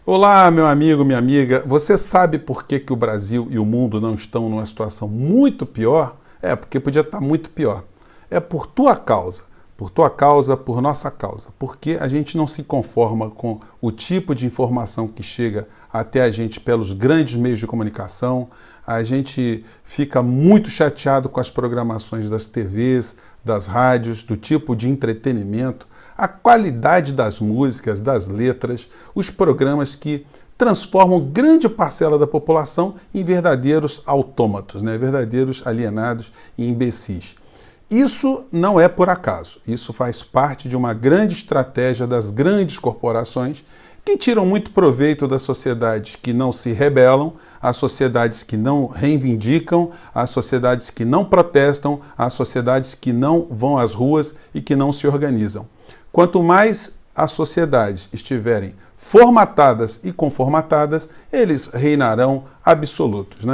Olá, meu amigo, minha amiga. Você sabe por que o Brasil e o mundo não estão numa situação muito pior? Porque podia estar muito pior. É por tua causa. Por tua causa, por nossa causa. Porque a gente não se conforma com o tipo de informação que chega até a gente pelos grandes meios de comunicação. A gente fica muito chateado com as programações das TVs, das rádios, do tipo de entretenimento, a qualidade das músicas, das letras, os programas que transformam grande parcela da população em verdadeiros autômatos, verdadeiros alienados e imbecis. Isso não é por acaso, isso faz parte de uma grande estratégia das grandes corporações que tiram muito proveito das sociedades que não se rebelam, as sociedades que não reivindicam, as sociedades que não protestam, as sociedades que não vão às ruas e que não se organizam. Quanto mais as sociedades estiverem formatadas e conformatadas, eles reinarão absolutos,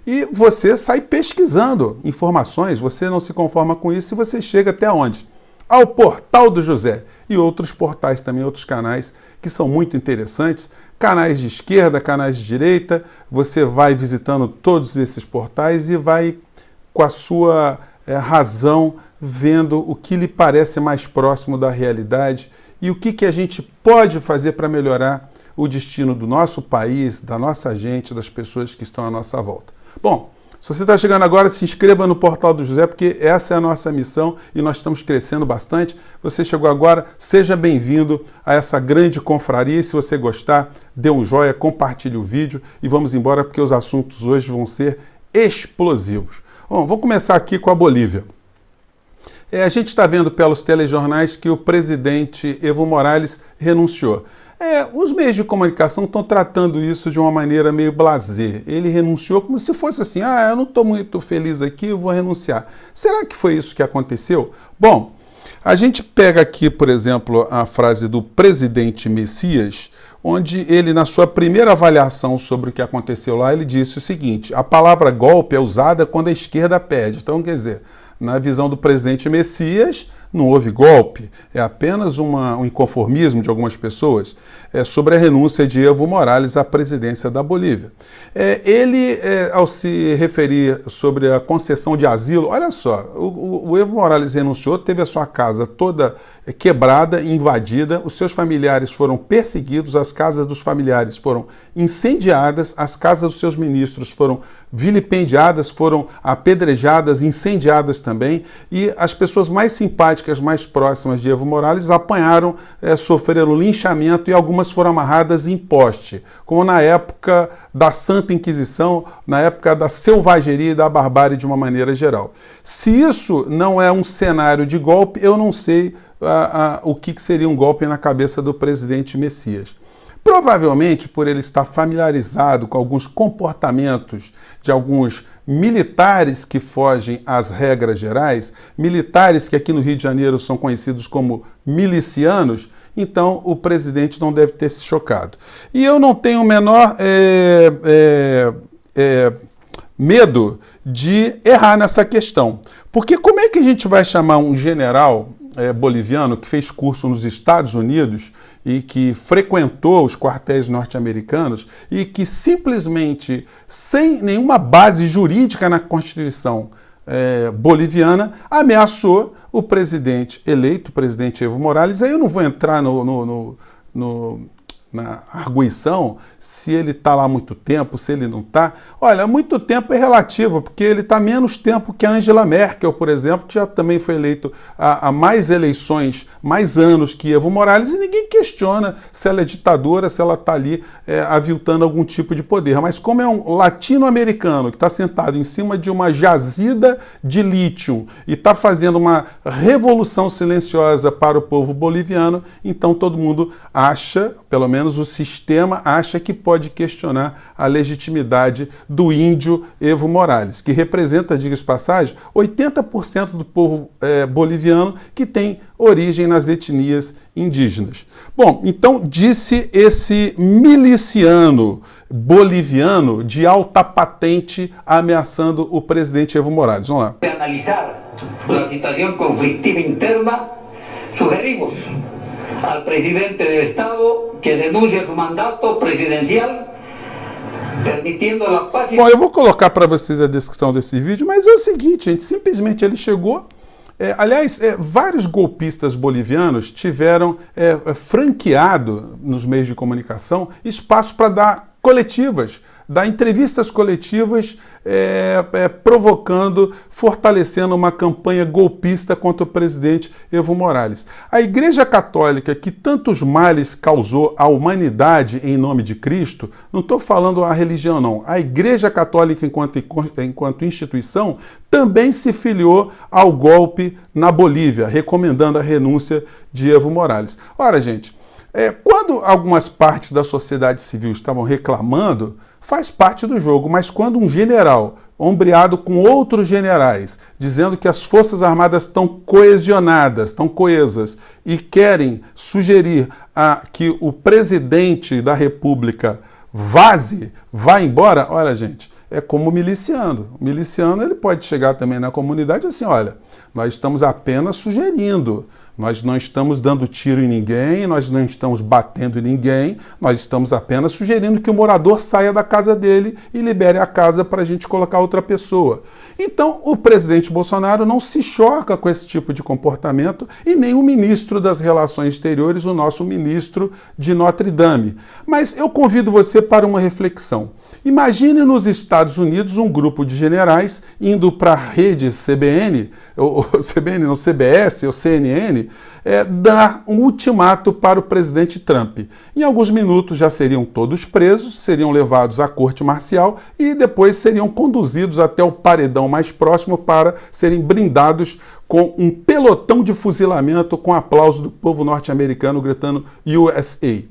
E você sai pesquisando informações, você não se conforma com isso e você chega até onde? Ao Portal do José e outros portais também, outros canais que são muito interessantes, canais de esquerda, canais de direita, você vai visitando todos esses portais e vai com a sua razão vendo o que lhe parece mais próximo da realidade e o que a gente pode fazer para melhorar o destino do nosso país, da nossa gente, das pessoas que estão à nossa volta. Bom, se você está chegando agora, se inscreva no Portal do José, porque essa é a nossa missão e nós estamos crescendo bastante. Você chegou agora, seja bem-vindo a essa grande confraria. E se você gostar, dê um joinha, compartilhe o vídeo e vamos embora, porque os assuntos hoje vão ser explosivos. Bom, vou começar aqui com a Bolívia. A gente está vendo pelos telejornais que o presidente Evo Morales renunciou. Os meios de comunicação estão tratando isso de uma maneira meio blasé. Ele renunciou como se fosse assim, eu não estou muito feliz aqui, eu vou renunciar. Será que foi isso que aconteceu? Bom, a gente pega aqui, por exemplo, a frase do presidente Messias, onde ele, na sua primeira avaliação sobre o que aconteceu lá, ele disse o seguinte: a palavra golpe é usada quando a esquerda pede. Então, quer dizer, na visão do presidente Messias, não houve golpe, é apenas um inconformismo de algumas pessoas sobre a renúncia de Evo Morales à presidência da Bolívia. Ele, ao se referir sobre a concessão de asilo, olha só, o Evo Morales renunciou, teve a sua casa toda quebrada, invadida, os seus familiares foram perseguidos, as casas dos familiares foram incendiadas, as casas dos seus ministros foram vilipendiadas, foram apedrejadas, incendiadas também, e as pessoas mais simpáticas, mais próximas de Evo Morales apanharam, sofreram linchamento e algumas foram amarradas em poste, como na época da Santa Inquisição, na época da selvageria e da barbárie de uma maneira geral. Se isso não é um cenário de golpe, eu não sei o que seria um golpe na cabeça do presidente Messias. Provavelmente por ele estar familiarizado com alguns comportamentos de alguns militares que fogem às regras gerais, militares que aqui no Rio de Janeiro são conhecidos como milicianos, então o presidente não deve ter se chocado. E eu não tenho o menor medo de errar nessa questão. Porque como é que a gente vai chamar um general boliviano que fez curso nos Estados Unidos e que frequentou os quartéis norte-americanos e que simplesmente, sem nenhuma base jurídica na Constituição boliviana, ameaçou o presidente eleito, o presidente Evo Morales? Aí eu não vou entrar na arguição, se ele está lá há muito tempo, se ele não está. Olha, muito tempo é relativo, porque ele está menos tempo que a Angela Merkel, por exemplo, que já também foi eleito há mais eleições, mais anos que Evo Morales, e ninguém questiona se ela é ditadora, se ela está ali aviltando algum tipo de poder. Mas como é um latino-americano que está sentado em cima de uma jazida de lítio e está fazendo uma revolução silenciosa para o povo boliviano, então todo mundo acha, pelo menos o sistema acha, que pode questionar a legitimidade do índio Evo Morales, que representa, diga-se de passagem, 80% do povo boliviano que tem origem nas etnias indígenas. Bom, então disse esse miliciano boliviano de alta patente ameaçando o presidente Evo Morales. Vamos lá. Analisar a situação conflitiva interna, sugerimos al presidente del Estado que denuncia su mandato presidencial, permitiendo la paz. Bom, eu vou colocar para vocês a descrição desse vídeo, mas é o seguinte, gente, simplesmente ele chegou. Aliás, vários golpistas bolivianos tiveram franqueado nos meios de comunicação espaço para dar coletivas, dar entrevistas coletivas, provocando, fortalecendo uma campanha golpista contra o presidente Evo Morales. A Igreja Católica, que tantos males causou à humanidade em nome de Cristo, não estou falando a religião não, a Igreja Católica enquanto instituição também se filiou ao golpe na Bolívia, recomendando a renúncia de Evo Morales. Ora, gente, quando algumas partes da sociedade civil estavam reclamando, faz parte do jogo, mas quando um general, ombreado com outros generais, dizendo que as Forças Armadas estão coesionadas, estão coesas, e querem sugerir que o presidente da República vá embora, olha, gente, é como miliciano. O miliciano ele pode chegar também na comunidade assim, olha, nós estamos apenas sugerindo, nós não estamos dando tiro em ninguém, nós não estamos batendo em ninguém, nós estamos apenas sugerindo que o morador saia da casa dele e libere a casa para a gente colocar outra pessoa. Então, o presidente Bolsonaro não se choca com esse tipo de comportamento e nem o ministro das Relações Exteriores, o nosso ministro de Notre Dame. Mas eu convido você para uma reflexão. Imagine nos Estados Unidos um grupo de generais indo para a rede CBN, ou CBN, não, CBS ou CNN, dar um ultimato para o presidente Trump. Em alguns minutos já seriam todos presos, seriam levados à corte marcial e depois seriam conduzidos até o paredão mais próximo para serem brindados com um pelotão de fuzilamento com aplauso do povo norte-americano gritando USA.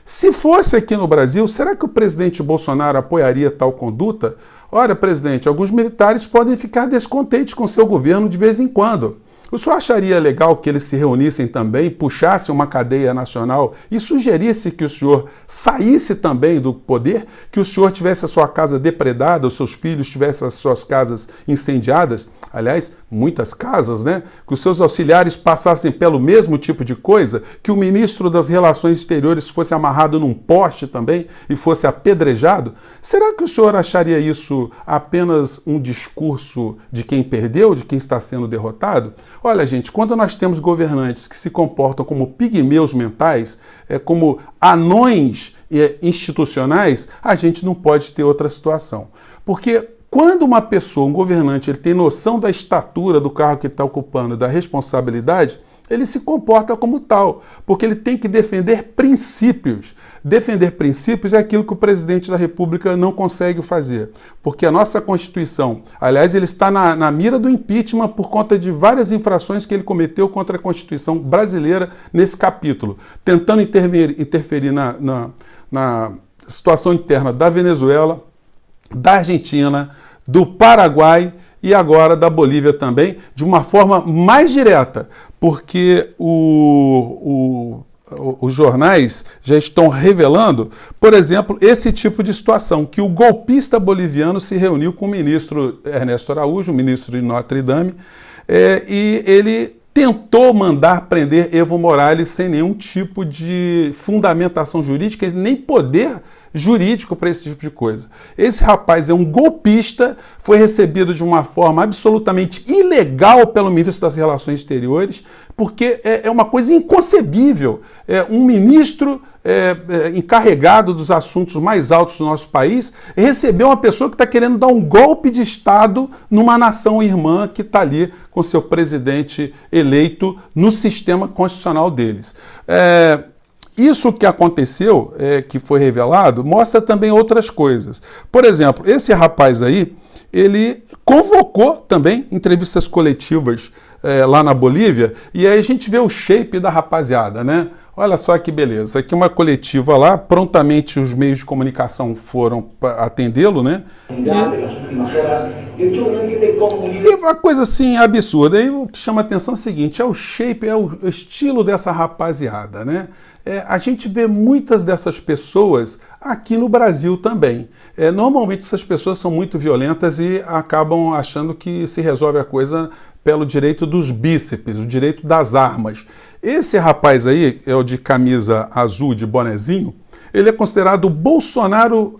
Se fosse aqui no Brasil, será que o presidente Bolsonaro apoiaria tal conduta? Olha, presidente, alguns militares podem ficar descontentes com seu governo de vez em quando. O senhor acharia legal que eles se reunissem também, puxassem uma cadeia nacional e sugerisse que o senhor saísse também do poder, que o senhor tivesse a sua casa depredada, os seus filhos tivessem as suas casas incendiadas? Aliás, muitas casas, né? Que os seus auxiliares passassem pelo mesmo tipo de coisa, que o ministro das Relações Exteriores fosse amarrado num poste também e fosse apedrejado? Será que o senhor acharia isso apenas um discurso de quem perdeu, de quem está sendo derrotado? Olha, gente, quando nós temos governantes que se comportam como pigmeus mentais, como anões institucionais, a gente não pode ter outra situação. Porque quando uma pessoa, um governante, ele tem noção da estatura do cargo que ele está ocupando, da responsabilidade, ele se comporta como tal, porque ele tem que defender princípios. Defender princípios é aquilo que o presidente da República não consegue fazer, porque a nossa Constituição, aliás, ele está na mira do impeachment por conta de várias infrações que ele cometeu contra a Constituição brasileira nesse capítulo, tentando interferir na situação interna da Venezuela, da Argentina, do Paraguai e agora da Bolívia também, de uma forma mais direta, porque os jornais já estão revelando, por exemplo, esse tipo de situação, que o golpista boliviano se reuniu com o ministro Ernesto Araújo, o ministro de Notre Dame, e ele tentou mandar prender Evo Morales sem nenhum tipo de fundamentação jurídica, nem poder jurídico para esse tipo de coisa. Esse rapaz é um golpista, foi recebido de uma forma absolutamente ilegal pelo ministro das Relações Exteriores, porque é uma coisa inconcebível. Um ministro encarregado dos assuntos mais altos do nosso país receber uma pessoa que está querendo dar um golpe de Estado numa nação irmã que está ali com seu presidente eleito no sistema constitucional deles. Isso que aconteceu, que foi revelado, mostra também outras coisas. Por exemplo, esse rapaz aí, ele convocou também entrevistas coletivas lá na Bolívia, e aí a gente vê o shape da rapaziada, né? Olha só que beleza. Aqui uma coletiva lá, prontamente os meios de comunicação foram atendê-lo, né? E uma coisa assim absurda. Aí o que chama a atenção é o seguinte, é o shape, é o estilo dessa rapaziada, né? A gente vê muitas dessas pessoas aqui no Brasil também. Normalmente essas pessoas são muito violentas e acabam achando que se resolve a coisa pelo direito dos bíceps, o direito das armas. Esse rapaz aí, é o de camisa azul, de bonezinho, ele é considerado o Bolsonaro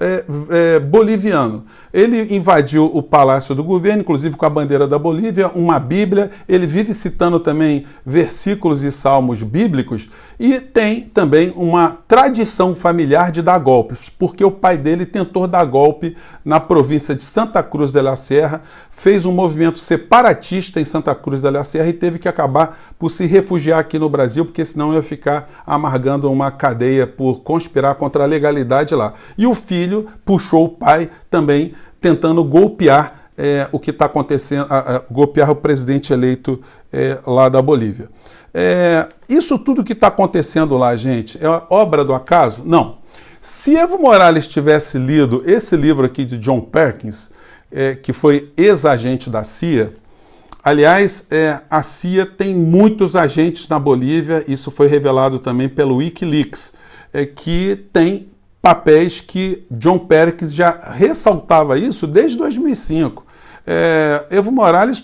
boliviano. Ele invadiu o palácio do governo, inclusive com a bandeira da Bolívia, uma Bíblia. Ele vive citando também versículos e salmos bíblicos e tem também uma tradição familiar de dar golpes, porque o pai dele tentou dar golpe na província de Santa Cruz de la Sierra, fez um movimento separatista em Santa Cruz de la Sierra e teve que acabar por se refugiar aqui no Brasil, porque senão ia ficar amargando uma cadeia por conspirar contra a legalidade lá. E o filho puxou o pai também tentando golpear o que está acontecendo, golpear o presidente eleito lá da Bolívia. Isso tudo que está acontecendo lá, gente, é obra do acaso? Não. Se Evo Morales tivesse lido esse livro aqui de John Perkins, que foi ex-agente da CIA, aliás, a CIA tem muitos agentes na Bolívia, isso foi revelado também pelo Wikileaks, que tem papéis que John Perkins já ressaltava isso desde 2005. Evo Morales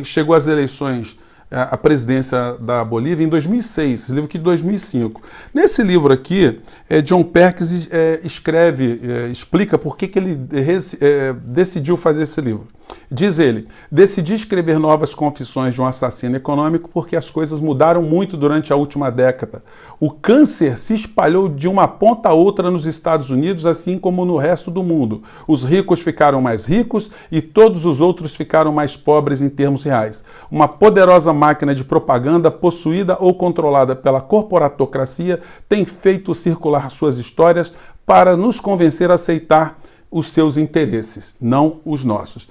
chegou às eleições, a presidência da Bolívia em 2006, esse livro aqui de 2005. Nesse livro aqui, John Perkins explica por que ele decidiu fazer esse livro. Diz ele: decidi escrever novas confissões de um assassino econômico porque as coisas mudaram muito durante a última década. O câncer se espalhou de uma ponta a outra nos Estados Unidos, assim como no resto do mundo. Os ricos ficaram mais ricos e todos os outros ficaram mais pobres em termos reais. Uma poderosa máquina de propaganda, possuída ou controlada pela corporatocracia, tem feito circular suas histórias para nos convencer a aceitar os seus interesses, não os nossos.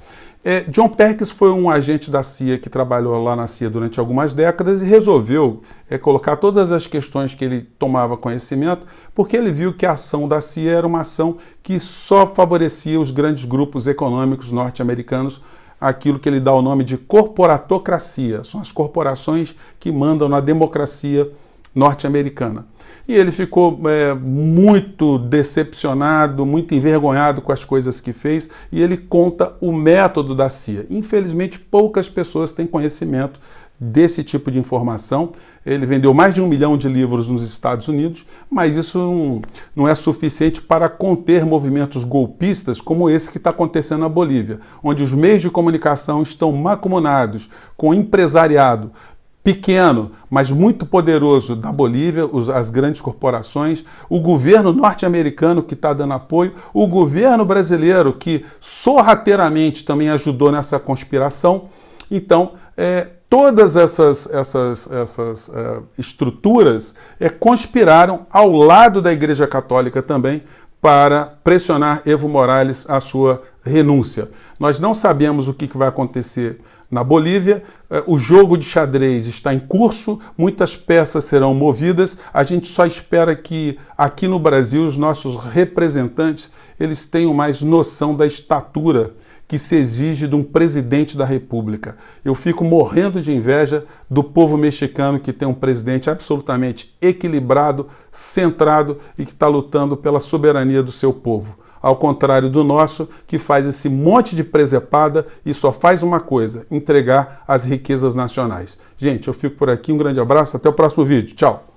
John Perkins foi um agente da CIA que trabalhou lá na CIA durante algumas décadas e resolveu colocar todas as questões que ele tomava conhecimento, porque ele viu que a ação da CIA era uma ação que só favorecia os grandes grupos econômicos norte-americanos, aquilo que ele dá o nome de corporatocracia. São as corporações que mandam na democracia norte-americana. E ele ficou muito decepcionado, muito envergonhado com as coisas que fez, e ele conta o método da CIA. Infelizmente, poucas pessoas têm conhecimento desse tipo de informação. Ele vendeu mais de 1 milhão de livros nos Estados Unidos, mas isso não é suficiente para conter movimentos golpistas como esse que está acontecendo na Bolívia, onde os meios de comunicação estão mancomunados com o empresariado pequeno, mas muito poderoso da Bolívia, as grandes corporações, o governo norte-americano que está dando apoio, o governo brasileiro que sorrateiramente também ajudou nessa conspiração. Então, todas essas estruturas conspiraram ao lado da Igreja Católica também para pressionar Evo Morales à sua renúncia. Nós não sabemos o que vai acontecer na Bolívia, o jogo de xadrez está em curso, muitas peças serão movidas, a gente só espera que aqui no Brasil os nossos representantes eles tenham mais noção da estatura que se exige de um presidente da República. Eu fico morrendo de inveja do povo mexicano que tem um presidente absolutamente equilibrado, centrado e que está lutando pela soberania do seu povo. Ao contrário do nosso, que faz esse monte de presepada e só faz uma coisa: entregar as riquezas nacionais. Gente, eu fico por aqui, um grande abraço, até o próximo vídeo. Tchau!